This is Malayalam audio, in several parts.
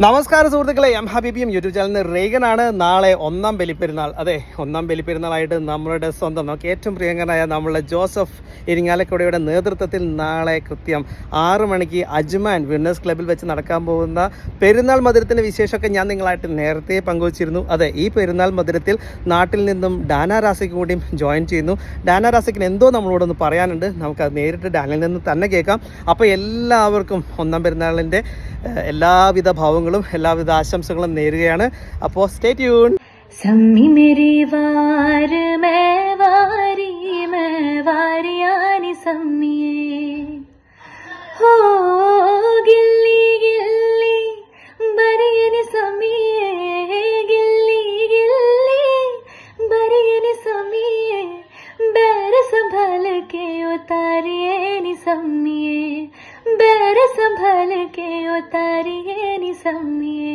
നമസ്കാരം സുഹൃത്തുക്കളെ, എം ഹബീബിയും യൂട്യൂബ് ചാനലിൽ റേഗനാണ്. നാളെ ഒന്നാം ബലിപ്പെരുന്നാൾ. അതെ, ഒന്നാം ബലിപ്പെരുന്നാളായിട്ട് നമ്മളുടെ സ്വന്തം നമുക്ക് ഏറ്റവും പ്രിയങ്കരനായ നമ്മളുടെ ജോസഫ് ഇരിങ്ങാലക്കുടയുടെ നേതൃത്വത്തിൽ നാളെ കൃത്യം 6 മണിക്ക് അജ്മാൻ വിന്നേഴ്സ് ക്ലബ്ബിൽ വെച്ച് നടക്കാൻ പോകുന്ന പെരുന്നാൾ മധുരത്തിൻ്റെ വിശേഷമൊക്കെ ഞാൻ നിങ്ങളായിട്ട് നേരത്തെ പങ്കുവച്ചിരുന്നു. അതെ, ഈ പെരുന്നാൾ മധുരത്തിൽ നാട്ടിൽ നിന്നും ഡാന റാസിക്ക് കൂടിയും ജോയിൻ ചെയ്യുന്നു. ഡാന റാസിക്കിന് എന്തോ നമ്മളോടൊന്ന് പറയാനുണ്ട്. നമുക്കത് നേരിട്ട് ഡാനിൽ നിന്ന് തന്നെ കേൾക്കാം. അപ്പോൾ എല്ലാവർക്കും ഒന്നാം പെരുന്നാളിൻ്റെ എല്ലാവിധ ഭാവങ്ങളും എല്ലാവിധ ആശംസകളും നേരുകയാണ്. അപ്പോൾ സ്റ്റേ ട്യൂൺ. सम्मी मेरी वार मैं वारियानी सम्मिये हो गिल्ली गिल्ली बरियनी सम्मिये गिल्ली गिल्ली बरियनी सम्मिये बैर संभल के उतारिए नी सम्मिये बैर संभल के उतारिए नी सम्मिये.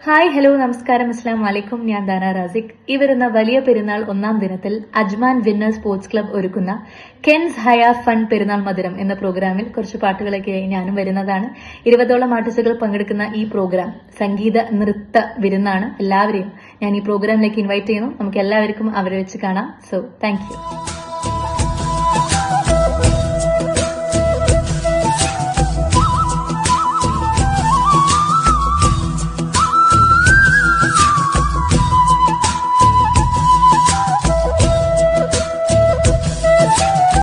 ഹായ്, ഹലോ, നമസ്കാരം, അസ്സലാമു അലൈക്കും. ഞാൻ ദാന റാസിക്. ഈ വരുന്ന വലിയ പെരുന്നാൾ ഒന്നാം ദിനത്തിൽ അജ്മാൻ വിന്നേഴ്സ് സ്പോർട്സ് ക്ലബ്ബ് ഒരുക്കുന്ന കെൻസ് ഹയ ഫൺ പെരുന്നാൾ മധുരം എന്ന പ്രോഗ്രാമിൽ കുറച്ച് പാട്ടുകളൊക്കെയായി ഞാനും വരുന്നതാണ്. 20ഓളം ആർട്ടിസ്റ്റുകൾ പങ്കെടുക്കുന്ന ഈ പ്രോഗ്രാം സംഗീത നൃത്ത വിരുന്നാണ്. എല്ലാവരെയും ഞാൻ ഈ പ്രോഗ്രാമിലേക്ക് ഇൻവൈറ്റ് ചെയ്യുന്നു. നമുക്ക് എല്ലാവർക്കും അവരെ വെച്ച് കാണാം. So thank you.